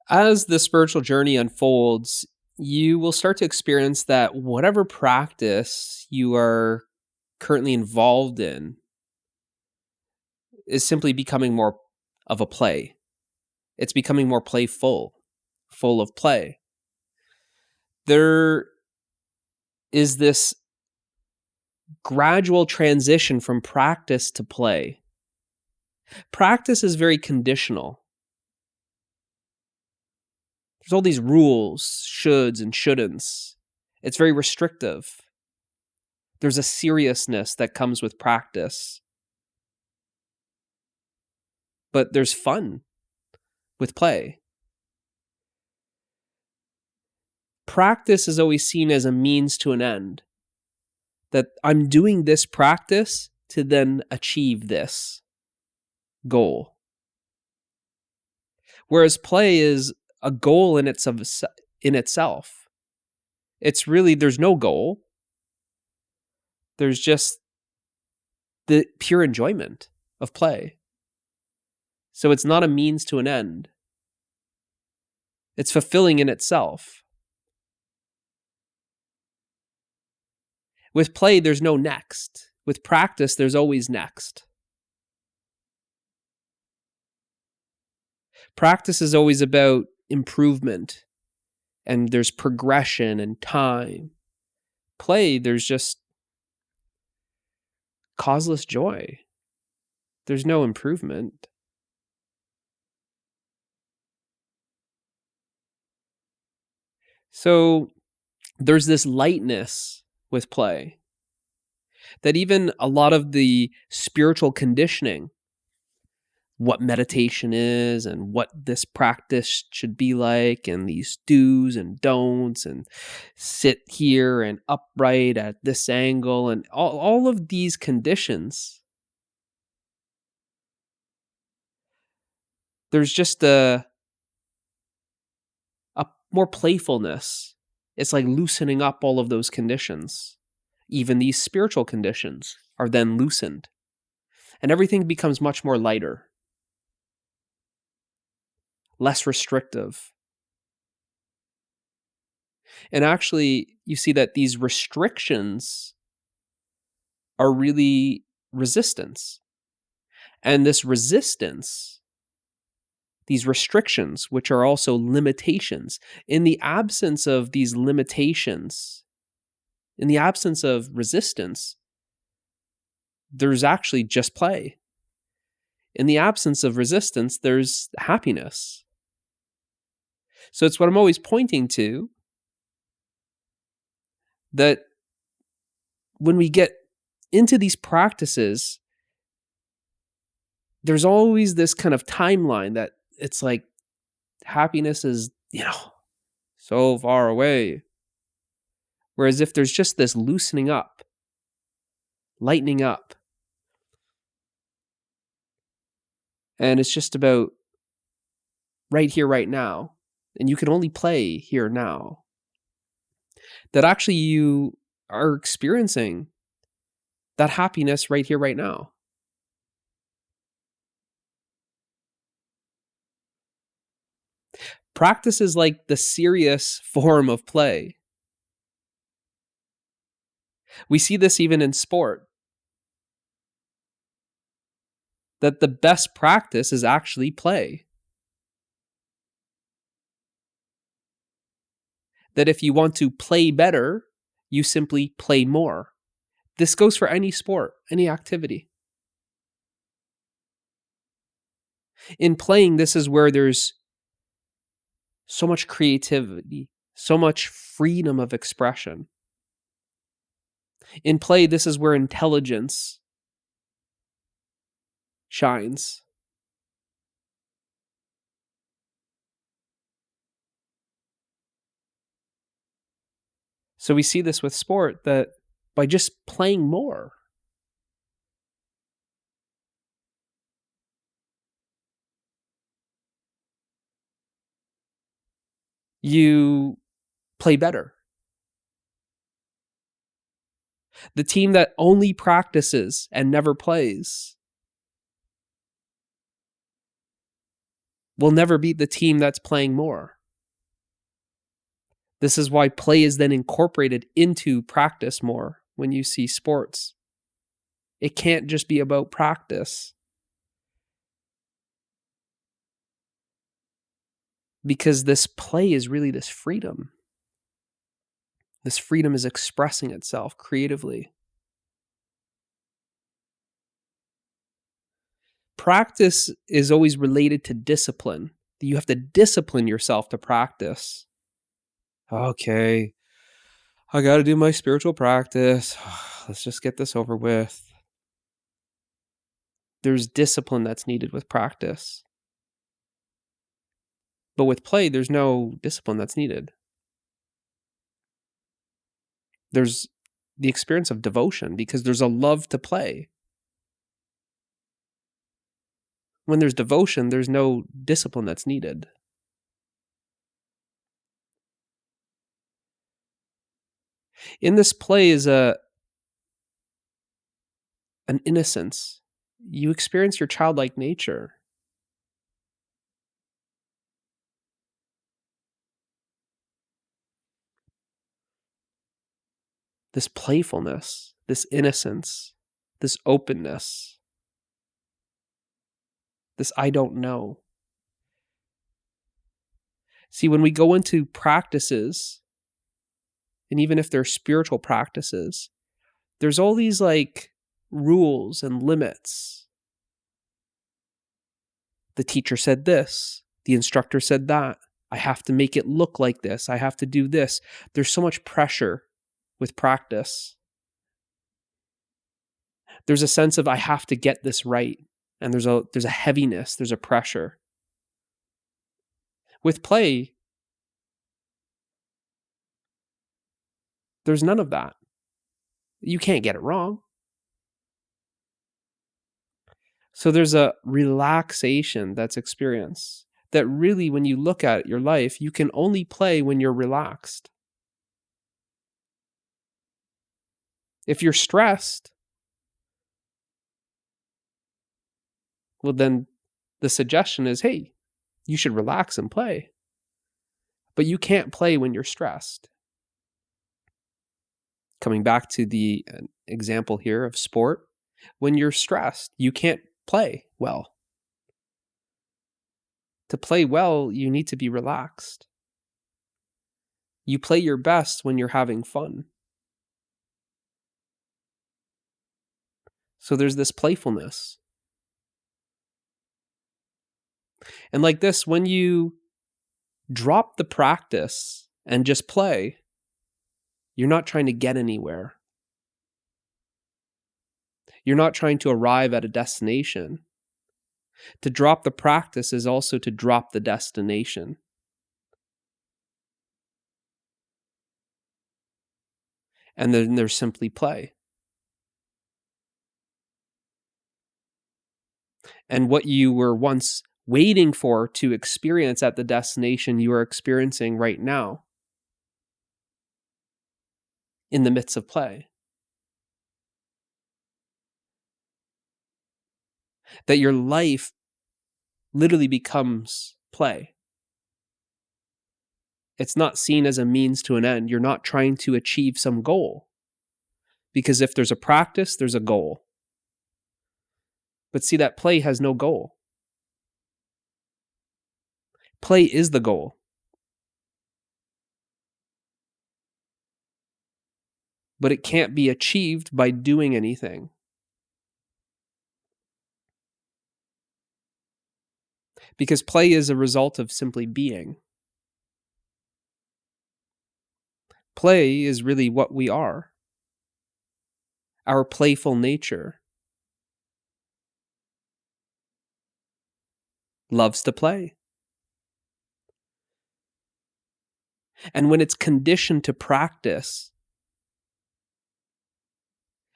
As the spiritual journey unfolds, you will start to experience that whatever practice you are currently involved in is simply becoming more of a play. It's becoming more playful, full of play. There is this gradual transition from practice to play. Practice is very conditional. There's all these rules, shoulds and shouldn'ts. It's very restrictive. There's a seriousness that comes with practice. But there's fun with play. Practice is always seen as a means to an end. That I'm doing this practice to then achieve this goal. Whereas play is a goal in itself. It's really, there's no goal. There's just the pure enjoyment of play. So it's not a means to an end. It's fulfilling in itself. With play, there's no next. With practice, there's always next. Practice is always about improvement, and there's progression and time. Play, there's just causeless joy. There's no improvement. So there's this lightness with play that even a lot of the spiritual conditioning, what meditation is and what this practice should be like, and these do's and don'ts, and sit here and upright at this angle, and all of these conditions, there's just a more playfulness. It's like loosening up all of those conditions. Even these spiritual conditions are then loosened, and everything becomes much more lighter, less restrictive. And actually, you see that these restrictions are really resistance. And this resistance, these restrictions, which are also limitations, in the absence of these limitations, in the absence of resistance, there's actually just play. In the absence of resistance, there's happiness. So it's what I'm always pointing to, that when we get into these practices, there's always this kind of timeline that it's like happiness is, so far away. Whereas if there's just this loosening up, lightening up, and it's just about right here, right now, and you can only play here now, that actually you are experiencing that happiness right here, right now. Practice is like the serious form of play. We see this even in sport. That the best practice is actually play. That if you want to play better, you simply play more. This goes for any sport, any activity. In playing, this is where there's so much creativity, so much freedom of expression. In play, this is where intelligence shines. So we see this with sport, that by just playing more, you play better. The team that only practices and never plays, will never beat the team that's playing more. This is why play is then incorporated into practice more when you see sports. It can't just be about practice. Because this play is really this freedom. This freedom is expressing itself creatively. Practice is always related to discipline. You have to discipline yourself to practice. Okay, I got to do my spiritual practice. Let's just get this over with. There's discipline that's needed with practice. But with play, there's no discipline that's needed. There's the experience of devotion because there's a love to play. When there's devotion, there's no discipline that's needed. In this play is an innocence. You experience your childlike nature. This playfulness, this innocence, this openness, this I don't know. See, when we go into practices, and even if they're spiritual practices, there's all these like rules and limits. The teacher said this, the instructor said that. I have to make it look like this. I have to do this. There's so much pressure with practice. There's a sense of I have to get this right. And there's a heaviness, there's a pressure. With play, there's none of that. You can't get it wrong. So there's a relaxation that's experienced that really, when you look at your life, you can only play when you're relaxed. If you're stressed, well, then the suggestion is, hey, you should relax and play. But you can't play when you're stressed. Coming back to the example here of sport, when you're stressed, you can't play well. To play well, you need to be relaxed. You play your best when you're having fun. So there's this playfulness. And like this, when you drop the practice and just play, you're not trying to get anywhere. You're not trying to arrive at a destination. To drop the practice is also to drop the destination. And then there's simply play. And what you were once waiting for to experience at the destination, you are experiencing right now in the midst of play. That your life literally becomes play. It's not seen as a means to an end. You're not trying to achieve some goal. Because if there's a practice, there's a goal. But see, that play has no goal. Play is the goal. But it can't be achieved by doing anything. Because play is a result of simply being. Play is really what we are. Our playful nature loves to play. And when it's conditioned to practice,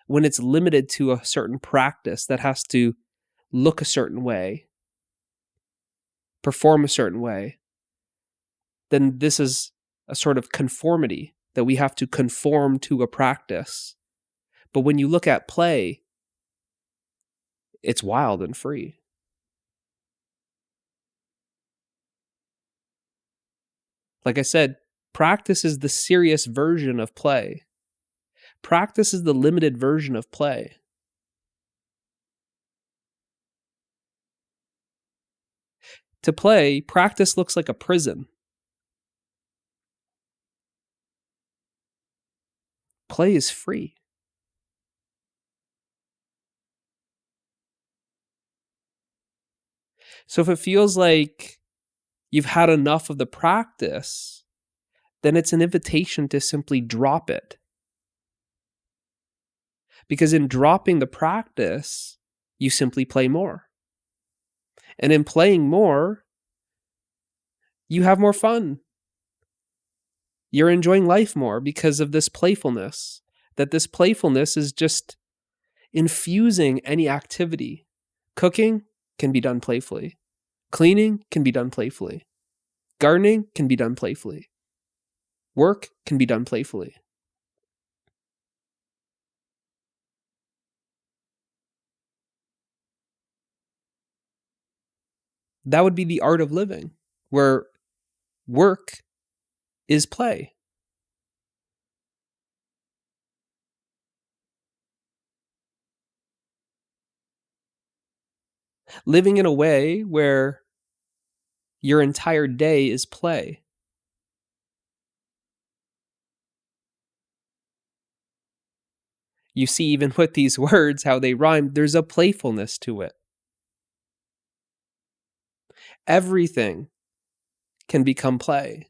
when it's limited to a certain practice that has to look a certain way, perform a certain way, then this is a sort of conformity that we have to conform to a practice. But when you look at play, it's wild and free. Like I said, practice is the serious version of play. Practice is the limited version of play. To play, practice looks like a prison. Play is free. So if it feels like you've had enough of the practice, then it's an invitation to simply drop it. Because in dropping the practice, you simply play more. And in playing more, you have more fun. You're enjoying life more because of this playfulness. That this playfulness is just infusing any activity. Cooking can be done playfully. Cleaning can be done playfully. Gardening can be done playfully. Work can be done playfully. That would be the art of living, where work is play. Living in a way where your entire day is play. You see, even with these words, how they rhyme, there's a playfulness to it. Everything can become play.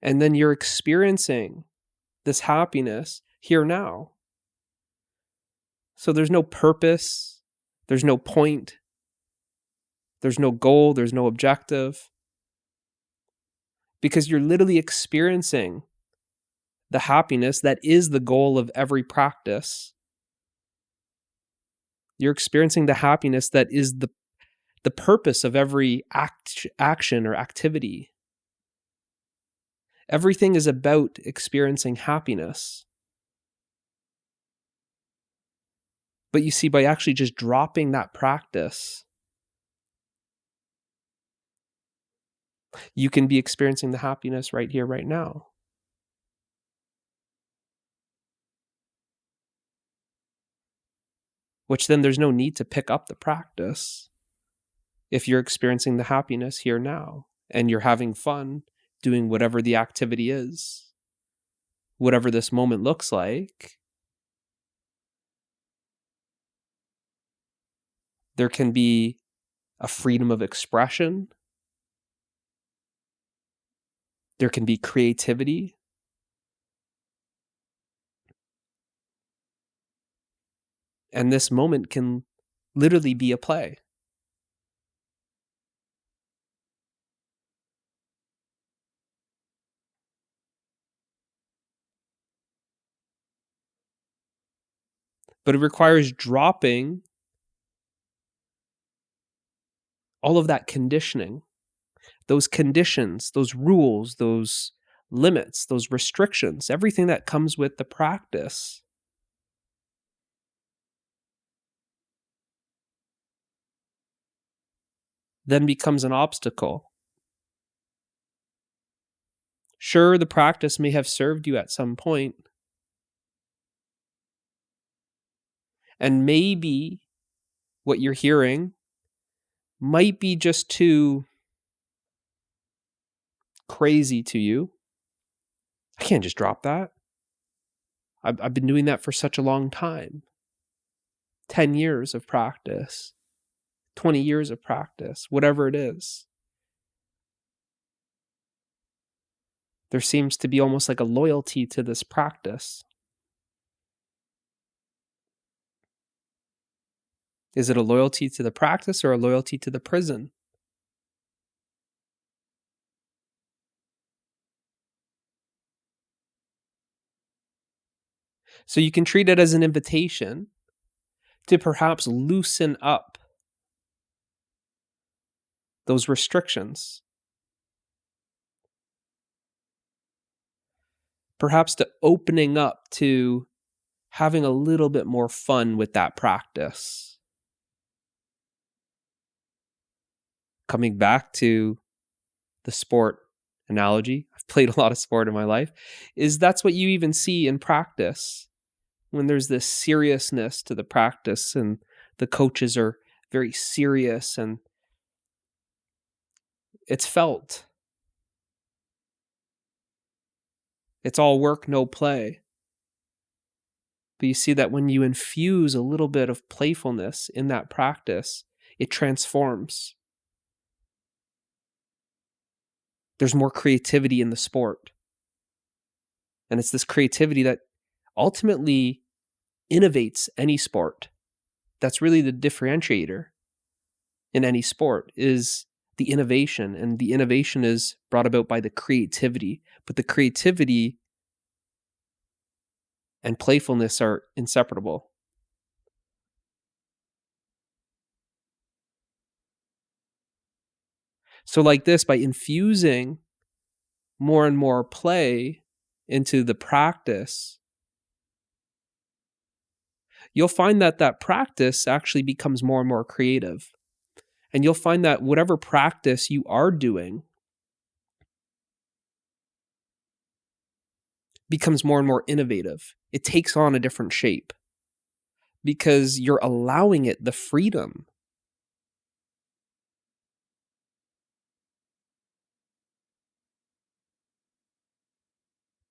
And then you're experiencing this happiness here now. So there's no purpose, there's no point, there's no goal, there's no objective. Because you're literally experiencing the happiness that is the goal of every practice. You're experiencing the happiness that is the purpose of every action or activity. Everything is about experiencing happiness. But you see, by actually just dropping that practice, you can be experiencing the happiness right here, right now. Which then there's no need to pick up the practice if you're experiencing the happiness here now and you're having fun doing whatever the activity is, whatever this moment looks like. There can be a freedom of expression. There can be creativity. And this moment can literally be a play. But it requires dropping all of that conditioning, those conditions, those rules, those limits, those restrictions, everything that comes with the practice. Then becomes an obstacle. Sure, the practice may have served you at some point, and maybe what you're hearing might be just too crazy to you. I can't just drop that. I've been doing that for such a long time. 10 years of practice, 20 years of practice, whatever it is. There seems to be almost like a loyalty to this practice. Is it a loyalty to the practice or a loyalty to the prison? So you can treat it as an invitation to perhaps loosen up those restrictions. Perhaps to opening up to having a little bit more fun with that practice. coming back to the sport analogy, I've played a lot of sport in my life, is that's what you even see in practice when there's this seriousness to the practice and the coaches are very serious and it's felt. It's all work, no play. But you see that when you infuse a little bit of playfulness in that practice, it transforms. There's more creativity in the sport. And it's this creativity that ultimately innovates any sport. That's really the differentiator in any sport, is the innovation. And the innovation is brought about by the creativity. But the creativity and playfulness are inseparable. So like this, by infusing more and more play into the practice, you'll find that that practice actually becomes more and more creative. And you'll find that whatever practice you are doing becomes more and more innovative. It takes on a different shape because you're allowing it the freedom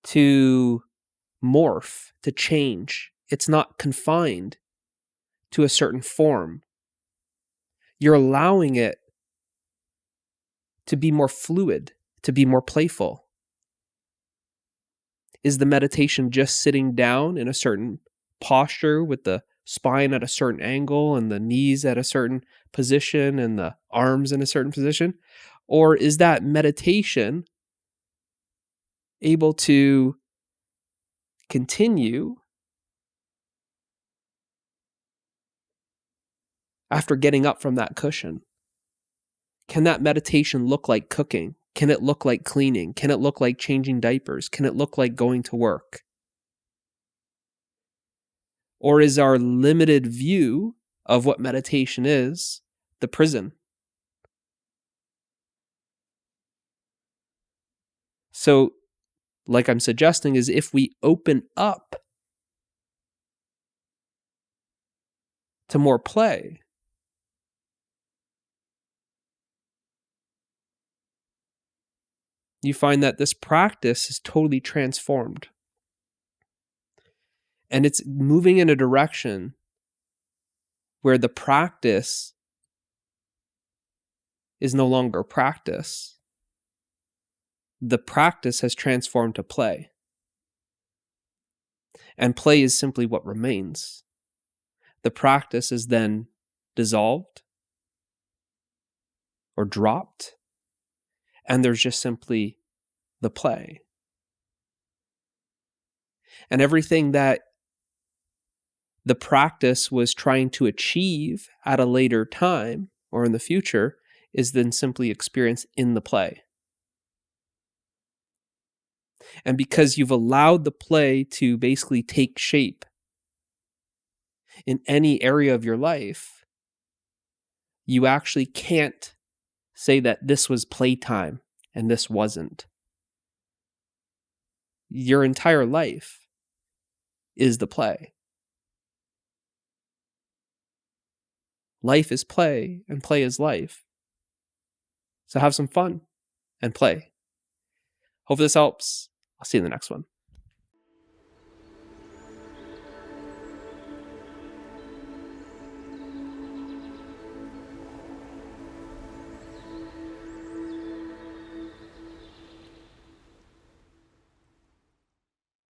to morph, to change. It's not confined to a certain form. You're allowing it to be more fluid, to be more playful. Is the meditation just sitting down in a certain posture with the spine at a certain angle and the knees at a certain position and the arms in a certain position? Or is that meditation able to continue after getting up from that cushion? Can that meditation look like cooking? Can it look like cleaning? Can it look like changing diapers? Can it look like going to work? Or is our limited view of what meditation is the prison? So, like I'm suggesting, is if we open up to more play, you find that this practice is totally transformed. And it's moving in a direction where the practice is no longer practice. The practice has transformed to play. And play is simply what remains. The practice is then dissolved or dropped, and there's just simply the play. And everything that the practice was trying to achieve at a later time or in the future is then simply experienced in the play. And because you've allowed the play to basically take shape in any area of your life, you actually can't say that this was playtime and this wasn't. Your entire life is the play. Life is play and play is life. So have some fun and play. Hope this helps. I'll see you in the next one.